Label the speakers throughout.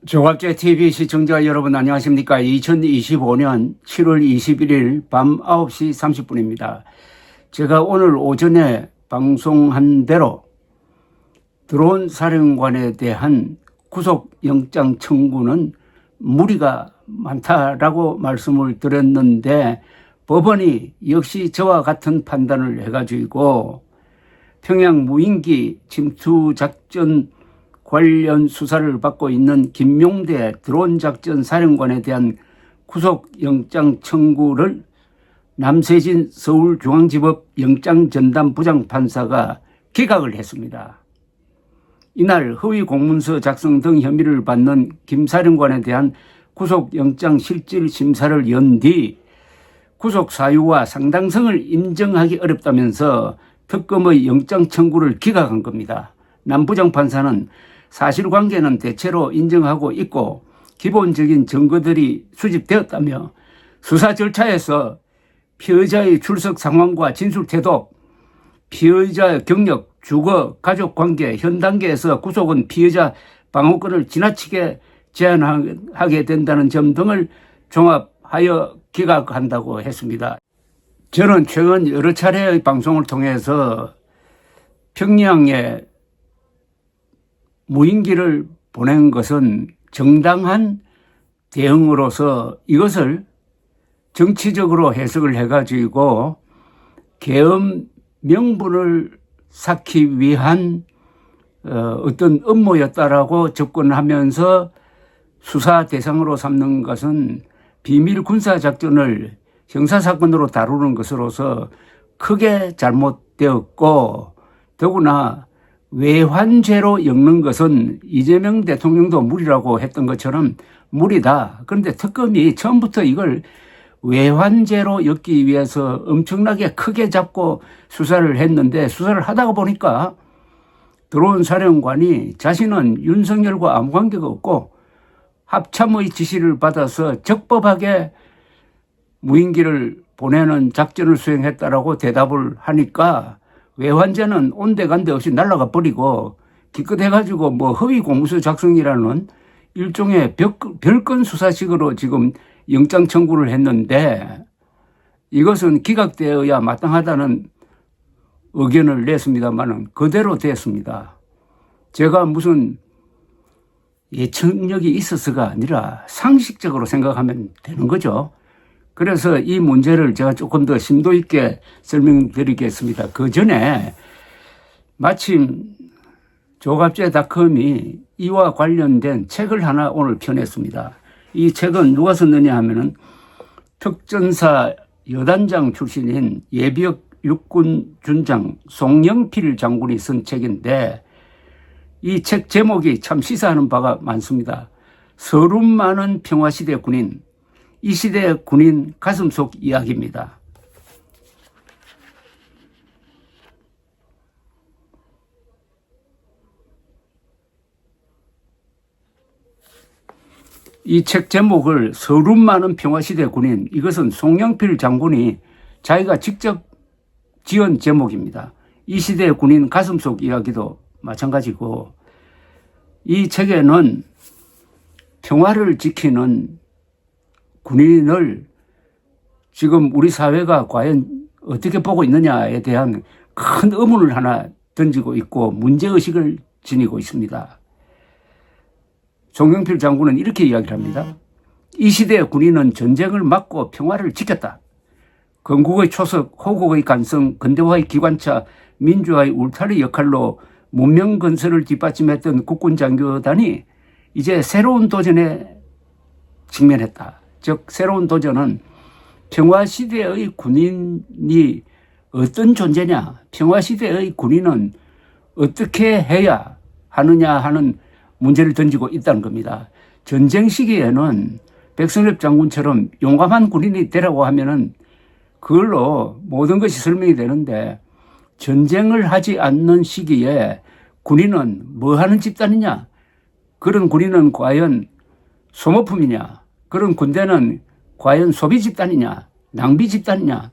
Speaker 1: 조갑제 TV 시청자 여러분 안녕하십니까. 2025년 7월 21일 밤 9시 30분입니다. 제가 오늘 오전에 방송한 대로 드론 사령관에 대한 구속영장 청구는 무리가 많다라고 말씀을 드렸는데 법원이 역시 저와 같은 판단을 해가지고 평양 무인기 침투작전 관련 수사를 받고 있는 김용대 드론작전 사령관에 대한 구속영장 청구를 남세진 서울중앙지법 영장전담 부장판사가 기각을 했습니다. 이날 허위공문서 작성 등 혐의를 받는 김 사령관에 대한 구속영장 실질 심사를 연 뒤 구속 사유와 상당성을 인정하기 어렵다면서 특검의 영장 청구를 기각한 겁니다. 남 부장판사는 사실관계는 대체로 인정하고 있고 기본적인 증거들이 수집되었다며 수사 절차에서 피의자의 출석 상황과 진술 태도, 피의자의 경력, 주거, 가족관계, 현 단계에서 구속은 피의자 방어권을 지나치게 제한하게 된다는 점 등을 종합하여 기각한다고 했습니다. 저는 최근 여러 차례의 방송을 통해서 평양에 무인기를 보낸 것은 정당한 대응으로서 이것을 정치적으로 해석을 해가지고 계엄 명분을 쌓기 위한 어떤 업무였다라고 접근하면서 수사 대상으로 삼는 것은 비밀 군사작전을 형사사건으로 다루는 것으로서 크게 잘못되었고 더구나 외환죄로 엮는 것은 이재명 대통령도 무리라고 했던 것처럼 무리다. 그런데 특검이 처음부터 이걸 외환죄로 엮기 위해서 엄청나게 크게 잡고 수사를 했는데 수사를 하다가 보니까 드론 사령관이 자신은 윤석열과 아무 관계가 없고 합참의 지시를 받아서 적법하게 무인기를 보내는 작전을 수행했다라고 대답을 하니까 외환죄는 온데간데 없이 날아가 버리고 기껏해가지고 뭐 허위 공문서 작성이라는 일종의 별건 수사식으로 지금 영장 청구를 했는데 이것은 기각되어야 마땅하다는 의견을 냈습니다만은 그대로 됐습니다. 제가 무슨 예측력이 있어서가 아니라 상식적으로 생각하면 되는 거죠. 그래서 이 문제를 제가 조금 더 심도 있게 설명드리겠습니다. 그 전에 마침 조갑제닷컴이 이와 관련된 책을 하나 오늘 펴냈습니다. 이 책은 누가 썼느냐 하면은 특전사 여단장 출신인 예비역 육군 준장 송영필 장군이 쓴 책인데 이 책 제목이 참 시사하는 바가 많습니다. 서름 많은 평화시대 군인, 이 시대 군인 가슴속 이야기입니다. 이 책 제목을 서름 많은 평화시대 군인, 이것은 송영필 장군이 자기가 직접 지은 제목입니다. 이 시대 군인 가슴속 이야기도 마찬가지고 이 책에는 평화를 지키는 군인을 지금 우리 사회가 과연 어떻게 보고 있느냐에 대한 큰 의문을 하나 던지고 있고 문제의식을 지니고 있습니다. 송영필 장군은 이렇게 이야기를 합니다. 이 시대의 군인은 전쟁을 막고 평화를 지켰다. 건국의 초석, 호국의 간성, 근대화의 기관차, 민주화의 울타리 역할로 문명 건설을 뒷받침했던 국군 장교단이 이제 새로운 도전에 직면했다. 즉 새로운 도전은 평화시대의 군인이 어떤 존재냐, 평화시대의 군인은 어떻게 해야 하느냐 하는 문제를 던지고 있다는 겁니다. 전쟁 시기에는 백선엽 장군처럼 용감한 군인이 되라고 하면은 그걸로 모든 것이 설명이 되는데 전쟁을 하지 않는 시기에 군인은 뭐 하는 집단이냐? 그런 군인은 과연 소모품이냐? 그런 군대는 과연 소비 집단이냐? 낭비 집단이냐?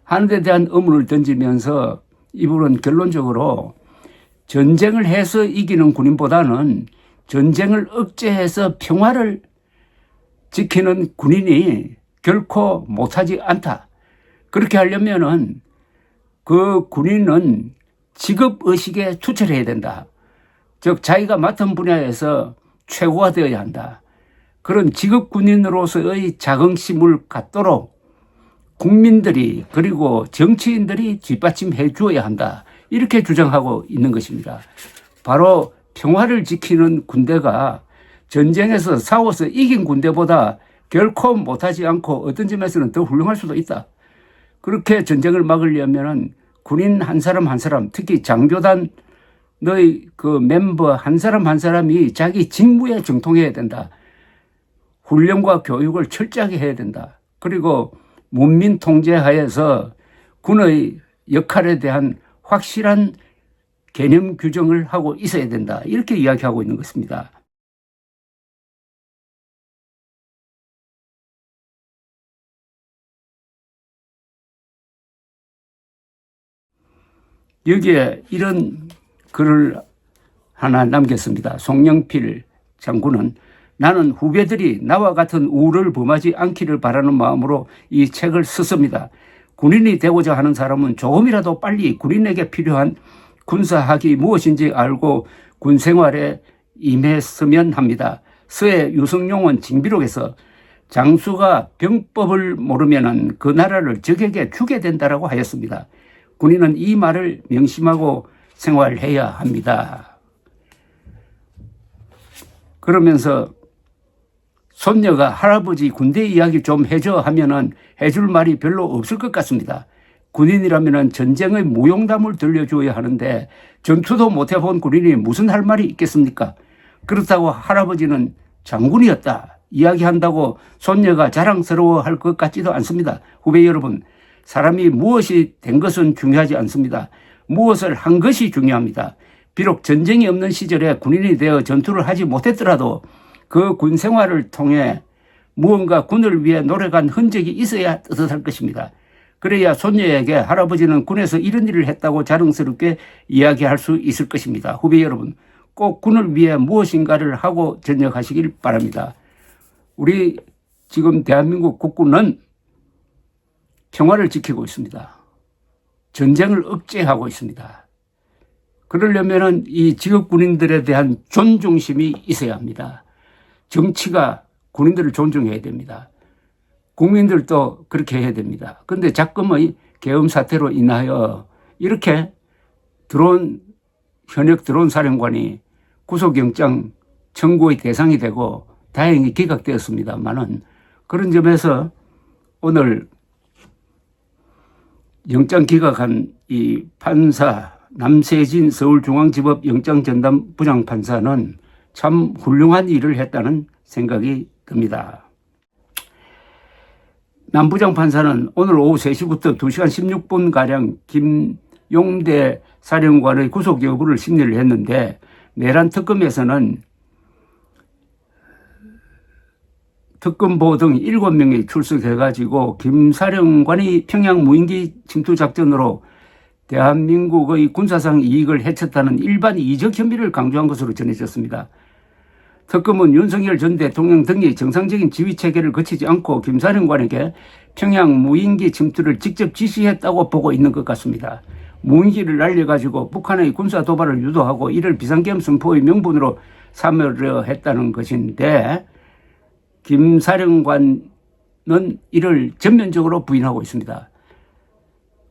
Speaker 1: 하는 데 대한 의문을 던지면서 이분은 결론적으로 전쟁을 해서 이기는 군인보다는 전쟁을 억제해서 평화를 지키는 군인이 결코 못하지 않다. 그렇게 하려면은 그 군인은 직업의식에 투철해야 된다. 즉 자기가 맡은 분야에서 최고가 되어야 한다. 그런 직업 군인으로서의 자긍심을 갖도록 국민들이 그리고 정치인들이 뒷받침해 주어야 한다. 이렇게 주장하고 있는 것입니다. 바로 평화를 지키는 군대가 전쟁에서 싸워서 이긴 군대보다 결코 못하지 않고 어떤 점에서는 더 훌륭할 수도 있다. 그렇게 전쟁을 막으려면 군인 한 사람 한 사람, 특히 장교단 너의 그 멤버 한 사람 한 사람이 자기 직무에 정통해야 된다. 훈련과 교육을 철저하게 해야 된다. 그리고 문민 통제 하에서 군의 역할에 대한 확실한 개념 규정을 하고 있어야 된다. 이렇게 이야기하고 있는 것입니다. 여기에 이런 글을 하나 남겼습니다. 송영필 장군은 나는 후배들이 나와 같은 우를 범하지 않기를 바라는 마음으로 이 책을 썼습니다. 군인이 되고자 하는 사람은 조금이라도 빨리 군인에게 필요한 군사학이 무엇인지 알고 군 생활에 임했으면 합니다. 서해 유성룡은 징비록에서 장수가 병법을 모르면 그 나라를 적에게 주게 된다라고 하였습니다. 군인은 이 말을 명심하고 생활해야 합니다. 그러면서 손녀가 할아버지 군대 이야기 좀 해줘 하면은 해줄 말이 별로 없을 것 같습니다. 군인이라면은 전쟁의 무용담을 들려줘야 하는데 전투도 못 해본 군인이 무슨 할 말이 있겠습니까? 그렇다고 할아버지는 장군이었다 이야기한다고 손녀가 자랑스러워할 것 같지도 않습니다. 후배 여러분, 사람이 무엇이 된 것은 중요하지 않습니다. 무엇을 한 것이 중요합니다. 비록 전쟁이 없는 시절에 군인이 되어 전투를 하지 못했더라도 그 군 생활을 통해 무언가 군을 위해 노력한 흔적이 있어야 뜻할 것입니다. 그래야 손녀에게 할아버지는 군에서 이런 일을 했다고 자랑스럽게 이야기할 수 있을 것입니다. 후배 여러분, 꼭 군을 위해 무엇인가를 하고 전역하시길 바랍니다. 우리 지금 대한민국 국군은 평화를 지키고 있습니다. 전쟁을 억제하고 있습니다. 그러려면 이 직업군인들에 대한 존중심이 있어야 합니다. 정치가 군인들을 존중해야 됩니다. 국민들도 그렇게 해야 됩니다. 그런데 작금의 계엄 사태로 인하여 이렇게 현역 드론 사령관이 구속영장 청구의 대상이 되고 다행히 기각되었습니다만은 그런 점에서 오늘 영장 기각한 이 판사 남세진 서울중앙지법 영장전담 부장판사는 참 훌륭한 일을 했다는 생각이 듭니다. 남 부장판사는 오늘 오후 3시부터 2시간 16분가량 김용대 사령관의 구속 여부를 심리를 했는데 내란 특검에서는 특검보 등 7명이 출석해가지고 김 사령관이 평양 무인기 침투 작전으로 대한민국의 군사상 이익을 해쳤다는 일반 이적 혐의를 강조한 것으로 전해졌습니다. 특검은 윤석열 전 대통령 등이 정상적인 지휘체계를 거치지 않고 김 사령관에게 평양 무인기 침투를 직접 지시했다고 보고 있는 것 같습니다. 무인기를 날려가지고 북한의 군사 도발을 유도하고 이를 비상계엄 선포의 명분으로 삼으려 했다는 것인데 김 사령관은 이를 전면적으로 부인하고 있습니다.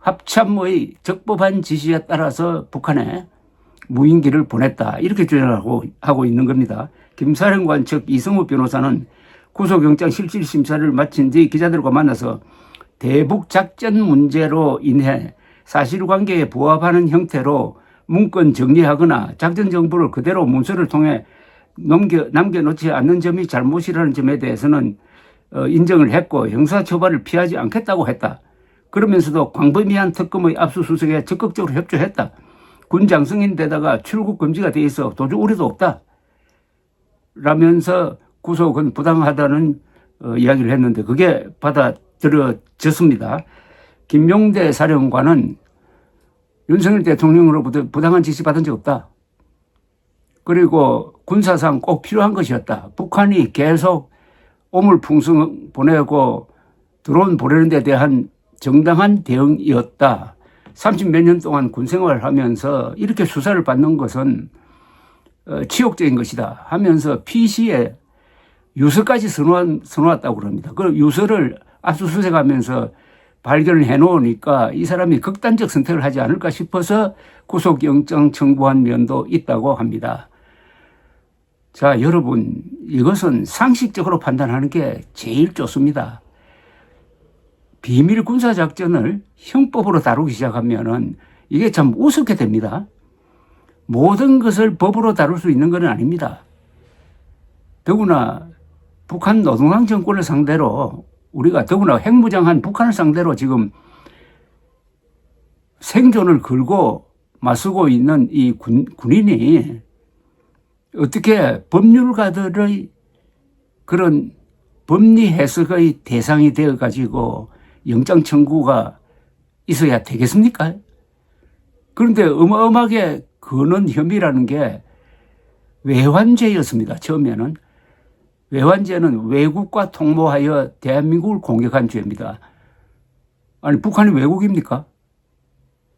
Speaker 1: 합참의 적법한 지시에 따라서 북한에 무인기를 보냈다 이렇게 주장하고 있는 겁니다. 김 사령관 측 이성우 변호사는 구속영장 실질심사를 마친 뒤 기자들과 만나서 대북작전 문제로 인해 사실관계에 부합하는 형태로 문건 정리하거나 작전 정보를 그대로 문서를 통해 남겨놓지 않는 점이 잘못이라는 점에 대해서는 인정을 했고 형사처벌을 피하지 않겠다고 했다. 그러면서도 광범위한 특검의 압수수색에 적극적으로 협조했다. 군장성인데다가 출국 금지가 돼 있어 도주 우려도 없다. 라면서 구속은 부당하다는 이야기를 했는데 그게 받아들여졌습니다. 김용대 사령관은 윤석열 대통령으로부터 부당한 지시 받은 적 없다. 그리고 군사상 꼭 필요한 것이었다. 북한이 계속 오물풍성 보내고 드론 보내는 데 대한 정당한 대응이었다. 30몇 년 동안 군 생활을 하면서 이렇게 수사를 받는 것은 치욕적인 것이다 하면서 PC에 유서까지 써놓았다고 그럽니다. 그 유서를 압수수색하면서 발견을 해놓으니까 이 사람이 극단적 선택을 하지 않을까 싶어서 구속영장 청구한 면도 있다고 합니다. 자, 여러분, 이것은 상식적으로 판단하는 게 제일 좋습니다. 비밀 군사작전을 형법으로 다루기 시작하면은 이게 참 우습게 됩니다. 모든 것을 법으로 다룰 수 있는 건 아닙니다. 더구나 북한 노동당 정권을 상대로 우리가 더구나 핵무장한 북한을 상대로 지금 생존을 걸고 맞서고 있는 이 군인이 어떻게 법률가들의 그런 법리 해석의 대상이 되어 가지고 영장 청구가 있어야 되겠습니까? 그런데 어마어마하게 거는 혐의라는 게 외환죄였습니다. 처음에는. 외환죄는 외국과 통모하여 대한민국을 공격한 죄입니다. 아니, 북한이 외국입니까?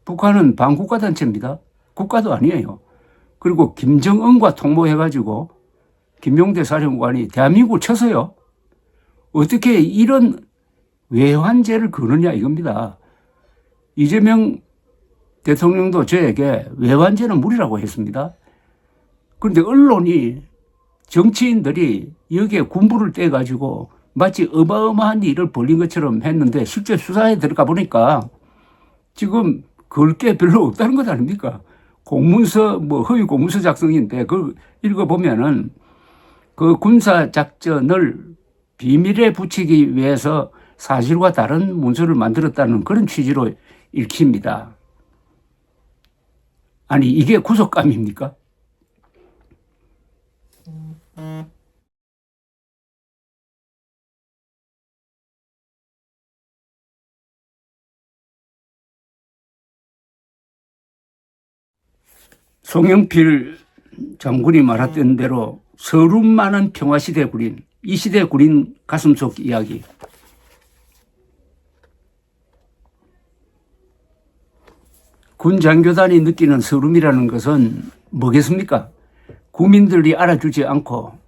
Speaker 1: 북한은 반국가단체입니다. 국가도 아니에요. 그리고 김정은과 통모해가지고 김용대 사령관이 대한민국을 쳤어요. 어떻게 이런 외환죄를 거느냐 이겁니다. 이재명 대통령도 저에게 외환죄는 무리라고 했습니다. 그런데 언론이 정치인들이 여기에 군부를 떼가지고 마치 어마어마한 일을 벌린 것처럼 했는데 실제 수사에 들어가 보니까 지금 걸 게 별로 없다는 것 아닙니까? 공문서, 허위 공문서 작성인데 그걸 읽어보면은 그 군사작전을 비밀에 붙이기 위해서 사실과 다른 문서를 만들었다는 그런 취지로 읽힙니다. 아니, 이게 구속감입니까? 송영필 장군이 말했던 대로 서름 많은 평화시대 군인, 이 시대 군인 가슴속 이야기. 군 장교단이 느끼는 서름이라는 것은 뭐겠습니까? 국민들이 알아주지 않고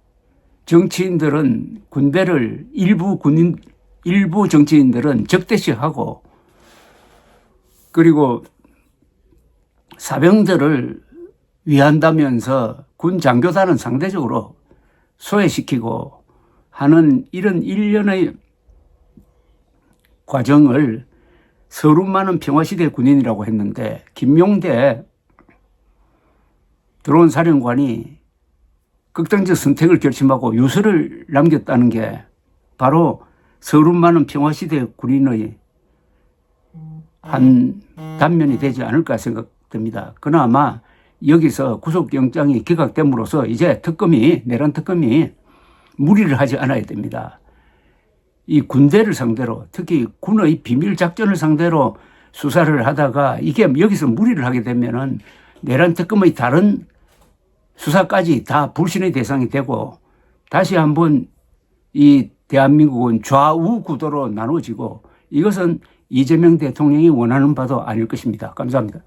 Speaker 1: 정치인들은 군대를 일부 정치인들은 적대시하고 그리고 사병들을 위한다면서 군 장교단은 상대적으로 소외시키고 하는 이런 일련의 과정을 서름 많은 평화시대 군인이라고 했는데 김용대 드론 사령관이 극단적 선택을 결심하고 유서를 남겼다는 게 바로 서름 많은 평화시대 군인의 한 단면이 되지 않을까 생각됩니다. 그나마 여기서 구속영장이 기각됨으로써 이제 내란 특검이 무리를 하지 않아야 됩니다. 이 군대를 상대로 특히 군의 비밀작전을 상대로 수사를 하다가 이게 여기서 무리를 하게 되면은 내란 특검의 다른 수사까지 다 불신의 대상이 되고 다시 한번 이 대한민국은 좌우 구도로 나눠지고 이것은 이재명 대통령이 원하는 바도 아닐 것입니다. 감사합니다.